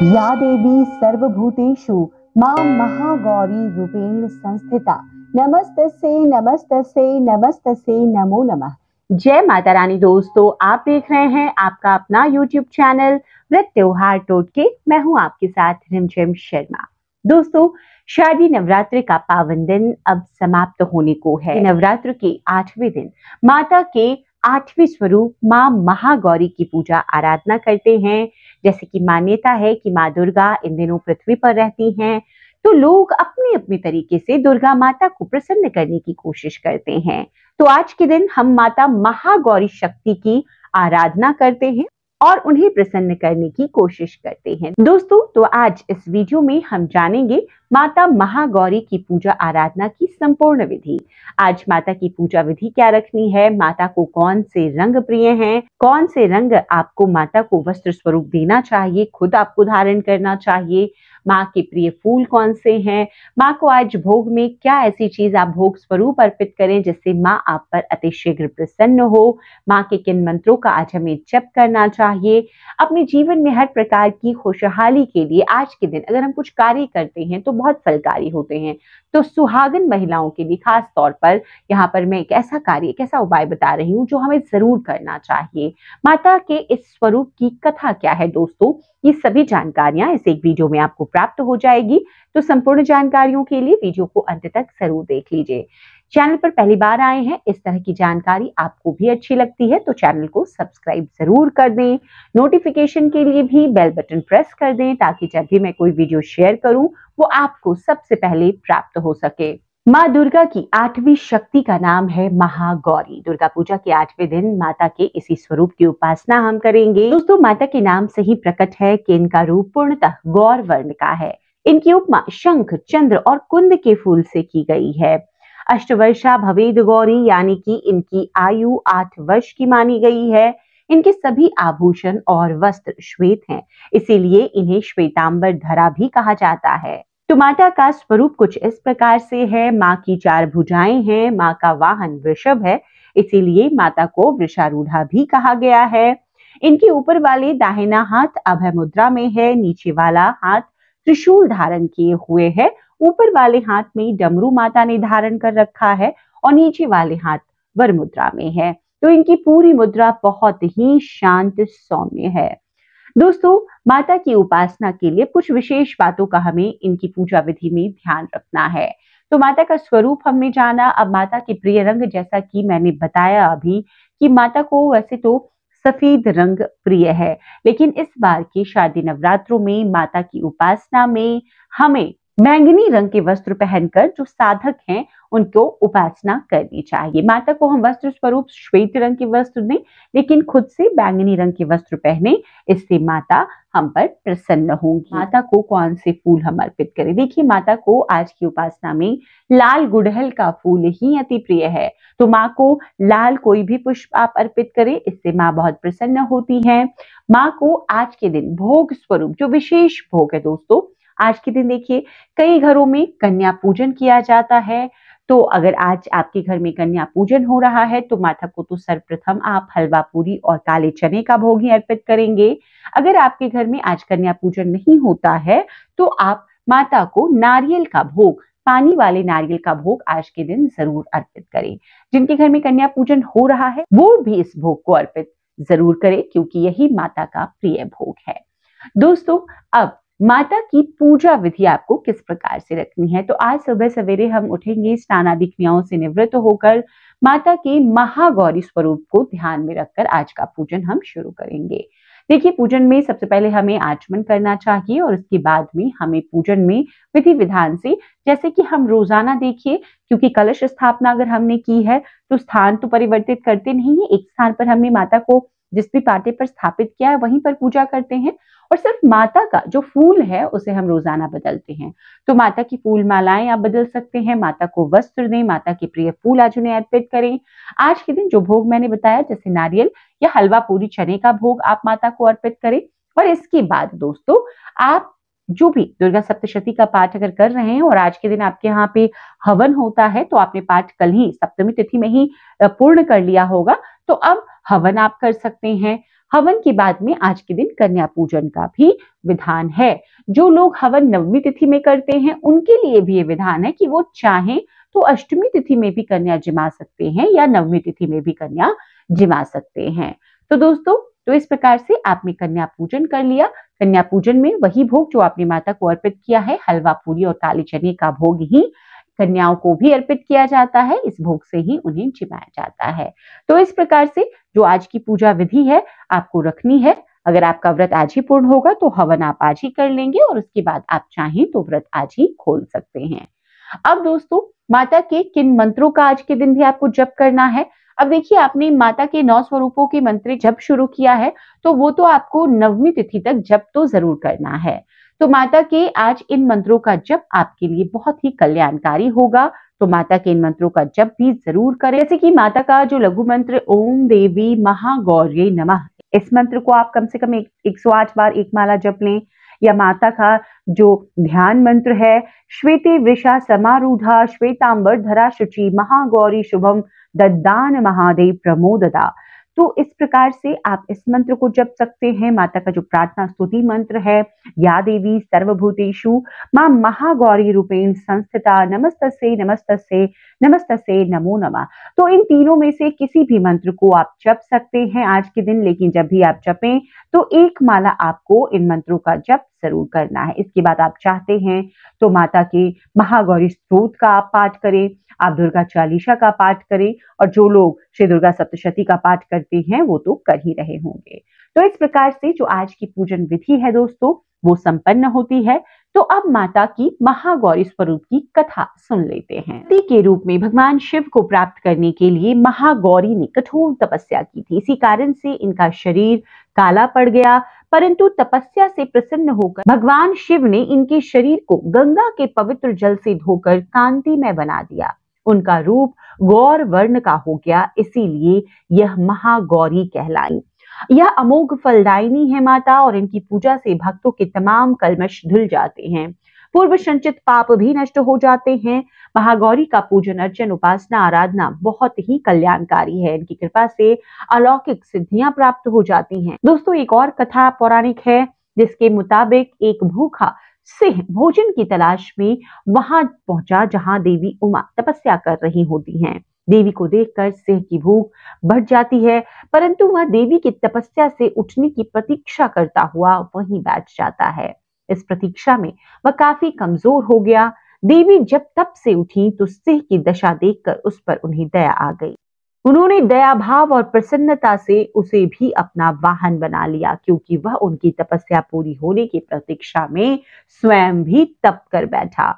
या देवी सर्वभूतेषु मां महागौरी रूपेण संस्थिता नमस्तस्यै नमस्तस्यै नमस्तस्यै नमो नमः। जय माता रानी। दोस्तों, आप देख रहे हैं आपका अपना YouTube चैनल व्रत त्योहार टोटके। मैं हूं आपके साथ रिमझिम शर्मा। दोस्तों, शारदीय नवरात्रि का पावन दिन अब समाप्त होने को है। नवरात्र के 8वें दिन माता के 8वें स्वरूप मां महागौरी की पूजा आराधना करते हैं। जैसे कि मान्यता है कि माँ दुर्गा इन दिनों पृथ्वी पर रहती हैं, तो लोग अपने अपने तरीके से दुर्गा माता को प्रसन्न करने की कोशिश करते हैं। तो आज के दिन हम माता महागौरी शक्ति की आराधना करते हैं और उन्हें प्रसन्न करने की कोशिश करते हैं। दोस्तों, तो आज इस वीडियो में हम जानेंगे माता महागौरी की पूजा आराधना की संपूर्ण विधि। आज माता की पूजा विधि क्या रखनी है, माता को कौन से रंग प्रिय हैं, कौन से रंग आपको माता को वस्त्र स्वरूप देना चाहिए, खुद आपको धारण करना चाहिए, माँ के प्रिय फूल कौन से हैं, माँ को आज भोग में क्या ऐसी चीज आप भोग स्वरूप अर्पित करें जिससे माँ आप पर अतिशीघ्र प्रसन्न हो, माँ के किन मंत्रों का आज हमें जप करना चाहिए। अपने जीवन में हर प्रकार की खुशहाली के लिए आज के दिन अगर हम कुछ कार्य करते हैं तो बहुत फलकारी होते हैं। तो सुहागन महिलाओं के लिए खास तौर पर यहाँ पर मैं एक ऐसा कार्य, एक ऐसा उपाय बता रही हूँ जो हमें जरूर करना चाहिए। माता के इस स्वरूप की कथा क्या है दोस्तों, ये सभी जानकारियां इस एक वीडियो में आपको प्राप्त हो जाएगी। तो संपूर्ण जानकारियों के लिए वीडियो को अंत तक जरूर देख लीजिए। चैनल पर पहली बार आए हैं, इस तरह की जानकारी आपको भी अच्छी लगती है तो चैनल को सब्सक्राइब जरूर कर दें। नोटिफिकेशन के लिए भी बेल बटन प्रेस कर दें ताकि जब भी मैं कोई वीडियो शेयर करूं वो आपको सबसे पहले प्राप्त हो सके। माँ दुर्गा की 8वीं शक्ति का नाम है महागौरी। दुर्गा पूजा के 8वें दिन माता के इसी स्वरूप की उपासना हम करेंगे। दोस्तों, माता के नाम से ही प्रकट है कि इनका रूप पूर्णतः गौर वर्ण का है। इनकी उपमा शंख, चंद्र और कुंद के फूल से की गई है। अष्टवर्षा भवेद गौरी, यानी कि इनकी आयु 8 वर्ष की मानी गई है। इनके सभी आभूषण और वस्त्र श्वेत हैं, इसीलिए इन्हें श्वेतांबर धरा भी कहा जाता है। तो माता का स्वरूप कुछ इस प्रकार से है। माँ की 4 भुजाएं हैं, माँ का वाहन वृषभ है, इसीलिए माता को वृषारूढ़ा भी कहा गया है। इनके ऊपर वाले दाहिना हाथ अभय मुद्रा में है, नीचे वाला हाथ त्रिशूल धारण किए हुए है। ऊपर वाले हाथ में डमरू माता ने धारण कर रखा है और नीचे वाले हाथ वर मुद्रा में है। तो इनकी पूरी मुद्रा बहुत ही शांत सौम्य है। दोस्तों, माता की उपासना के लिए कुछ विशेष बातों का हमें इनकी पूजा विधि में ध्यान रखना है। तो माता का स्वरूप हमने जाना। अब माता के प्रिय रंग, जैसा कि मैंने बताया अभी कि माता को वैसे तो सफेद रंग प्रिय है, लेकिन इस बार के शारदीय नवरात्रों में माता की उपासना में हमें बैंगनी रंग के वस्त्र पहनकर जो साधक हैं उनको उपासना करनी चाहिए। माता को हम वस्त्र स्वरूप श्वेत रंग के वस्त्र दें, लेकिन खुद से बैंगनी रंग के वस्त्र पहने, इससे माता हम पर प्रसन्न होंगी। माता को कौन से फूल हम अर्पित करें? देखिए, माता को आज की उपासना में लाल गुड़हल का फूल ही अति प्रिय है। तो माँ को लाल कोई भी पुष्प आप अर्पित करें, इससे माँ बहुत प्रसन्न होती है। माँ को आज के दिन भोग स्वरूप जो विशेष भोग है दोस्तों, आज के दिन देखिए कई घरों में कन्या पूजन किया जाता है। तो अगर आज आपके घर में कन्या पूजन हो रहा है तो माता को तो सर्वप्रथम आप हलवा पूरी और काले चने का भोग ही अर्पित करेंगे। अगर आपके घर में आज कन्या पूजन नहीं होता है तो आप माता को नारियल का भोग, पानी वाले नारियल का भोग आज के दिन जरूर अर्पित करें। जिनके घर में कन्या पूजन हो रहा है वो भी इस भोग को अर्पित जरूर करें, क्योंकि यही माता का प्रिय भोग है। दोस्तों, अब माता की पूजा विधि आपको किस प्रकार से रखनी है, तो आज सुबह सवेरे हम उठेंगे, स्नान आदि क्रियाओं से निवृत्त होकर माता के महागौरी स्वरूप को ध्यान में रखकर आज का पूजन हम शुरू करेंगे। देखिए, पूजन में सबसे पहले हमें आचमन करना चाहिए और उसके बाद में हमें पूजन में विधि विधान से, जैसे कि हम रोजाना देखिए, क्योंकि कलश स्थापना अगर हमने की है तो स्थान तो परिवर्तित करते नहीं है। एक स्थान पर हमने माता को जिस भी पाटे पर स्थापित किया है वहीं पर पूजा करते हैं और सिर्फ माता का जो फूल है उसे हम रोजाना बदलते हैं। तो माता की फूल मालाएं आप बदल सकते हैं, माता को वस्त्र दें, माता के प्रिय फूल आज उन्हें अर्पित करें। आज के दिन जो भोग मैंने बताया, जैसे नारियल या हलवा पूरी चने का भोग आप माता को अर्पित करें। और इसके बाद दोस्तों, आप जो भी दुर्गा सप्तशती का पाठ अगर कर रहे हैं और आज के दिन आपके यहाँ पे हवन होता है तो आपने पाठ कल ही सप्तमी तिथि में ही पूर्ण कर लिया होगा, तो अब हवन आप कर सकते हैं। हवन के बाद में आज के दिन कन्या पूजन का भी विधान है। जो लोग हवन नवमी तिथि में करते हैं उनके लिए भी ये विधान है कि वो चाहें तो अष्टमी तिथि में भी कन्या जिमा सकते हैं या नवमी तिथि में भी कन्या जिमा सकते हैं। तो दोस्तों, तो इस प्रकार से आपने कन्या पूजन कर लिया। कन्या पूजन में वही भोग जो आपने माता को अर्पित किया है, हलवा पूरी और काले चने का भोग ही कन्याओं को भी अर्पित किया जाता है। इस भोग से ही उन्हें जिमाया जाता है। तो इस प्रकार से जो आज की पूजा विधि है आपको रखनी है। अगर आपका व्रत आज ही पूर्ण होगा तो हवन आप आज ही कर लेंगे और उसके बाद आप चाहें तो व्रत आज ही खोल सकते हैं। अब दोस्तों, माता के किन मंत्रों का आज के दिन भी आपको जप करना है। अब देखिए, आपने माता के 9 स्वरूपों के मंत्र जप शुरू किया है तो वो तो आपको नवमी तिथि तक जप तो जरूर करना है। तो माता के आज इन मंत्रों का जप आपके लिए बहुत ही कल्याणकारी होगा। तो माता के इन मंत्रों का जप भी जरूर करें। जैसे कि माता का जो लघु मंत्र ओम देवी महागौर्ये नमः, इस मंत्र को आप कम से कम 108 बार एक माला जप लें। या माता का जो ध्यान मंत्र है श्वेते वृषा समारूढ़ा श्वेतांबर धरा शुचि महागौरी शुभम दद्दान महादेव प्रमोददा। तो इस प्रकार से आप इस मंत्र को जप सकते हैं। माता का जो प्रार्थना स्तुति मंत्र है या देवी सर्वभूतेषु मां महागौरी रूपेण संस्थिता नमस्तस्यै नमस्तस्यै नमस्तस्यै नमो नमः। तो इन तीनों में से किसी भी मंत्र को आप जप सकते हैं आज के दिन, लेकिन जब भी आप जपें तो एक माला आपको इन मंत्रों का जप जरूर करना है। इसके बाद आप चाहते हैं तो माता के महागौरी स्तोत्र का आप पाठ करें, आप दुर्गा चालीसा का पाठ करें और जो लोग श्री दुर्गा सप्तशती का पाठ करते हैं वो तो कर ही रहे होंगे। तो इस प्रकार से जो आज की पूजन विधि है दोस्तों वो संपन्न होती है। तो अब माता की महागौरी स्वरूप की कथा सुन लेते हैं। पति के रूप में भगवान शिव को प्राप्त करने के लिए महागौरी ने कठोर तपस्या की थी। इसी कारण से इनका शरीर काला पड़ गया, परंतु तपस्या से प्रसन्न होकर भगवान शिव ने इनके शरीर को गंगा के पवित्र जल से धोकर कांतिमय बना दिया। उनका रूप गौर वर्ण का हो गया, इसीलिए यह महागौरी कहलाई। यह अमोघ फलदायिनी है माता और इनकी पूजा से भक्तों के तमाम कल्मश धुल जाते हैं, पूर्व संचित पाप भी नष्ट हो जाते हैं। महागौरी का पूजन अर्चन उपासना आराधना बहुत ही कल्याणकारी है। इनकी कृपा से अलौकिक सिद्धियां प्राप्त हो जाती हैं। दोस्तों, एक और कथा पौराणिक है जिसके मुताबिक एक भूखा सिंह भोजन की तलाश में वहां पहुंचा जहां देवी उमा तपस्या कर रही होती हैं। देवी को देखकर सिंह की भूख बढ़ जाती है, परंतु वह देवी की तपस्या से उठने की प्रतीक्षा करता हुआ वहीं बैठ जाता है। इस प्रतीक्षा में वह काफी कमजोर हो गया। देवी जब तप से उठी तो सिंह की दशा देखकर उस पर उन्हें दया आ गई। उन्होंने दया भाव और प्रसन्नता से उसे भी अपना वाहन बना लिया, क्योंकि वह उनकी तपस्या पूरी होने की प्रतीक्षा में स्वयं भी तप कर बैठा।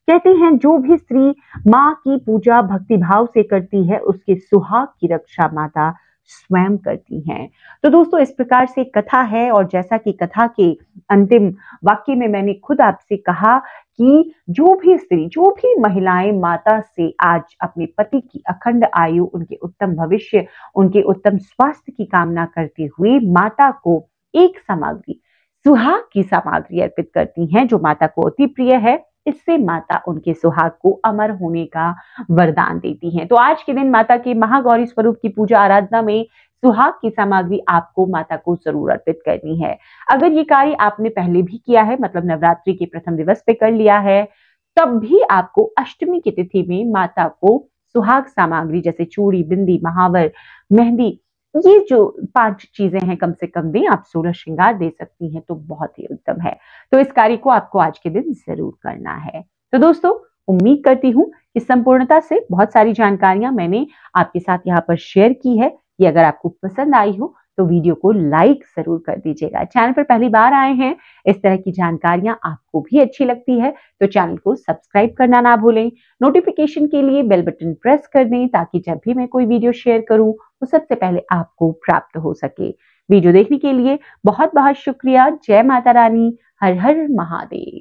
कहते हैं जो भी स्त्री माँ की पूजा भक्ति भाव से करती है उसके सुहाग की रक्षा माता स्वयं करती हैं। तो दोस्तों, इस प्रकार से कथा है और जैसा कि कथा के अंतिम वाक्य में मैंने खुद आपसे कहा कि जो भी स्त्री जो भी महिलाएं माता से आज अपने पति की अखंड आयु, उनके उत्तम भविष्य, उनके उत्तम स्वास्थ्य की कामना करते हुए माता को एक सामग्री सुहाग की सामग्री अर्पित करती हैं जो माता को अति प्रिय है, इससे माता उनके सुहाग को अमर होने का वरदान देती हैं। तो आज के दिन माता के महागौरी स्वरूप की पूजा आराधना में सुहाग की सामग्री आपको माता को जरूर अर्पित करनी है। अगर ये कार्य आपने पहले भी किया है, मतलब नवरात्रि के प्रथम दिवस पे कर लिया है, तब भी आपको अष्टमी की तिथि में माता को सुहाग सामग्री जैसे चूड़ी, बिंदी, महावर, मेहंदी, ये जो 5 चीजें हैं कम से कम दें। आप 16 श्रृंगार दे सकती हैं तो बहुत ही उत्तम है। तो इस कार्य को आपको आज के दिन जरूर करना है। तो दोस्तों, उम्मीद करती हूँ कि संपूर्णता से बहुत सारी जानकारियां मैंने आपके साथ यहाँ पर शेयर की है। ये अगर आपको पसंद आई हो तो वीडियो को लाइक जरूर कर दीजिएगा। चैनल पर पहली बार आए हैं, इस तरह की जानकारियां आपको भी अच्छी लगती है तो चैनल को सब्सक्राइब करना ना भूलें। नोटिफिकेशन के लिए बेल बटन प्रेस कर दें ताकि जब भी मैं कोई वीडियो शेयर करूं तो सबसे पहले आपको प्राप्त हो सके। वीडियो देखने के लिए बहुत बहुत शुक्रिया। जय माता रानी, हर हर महादेव।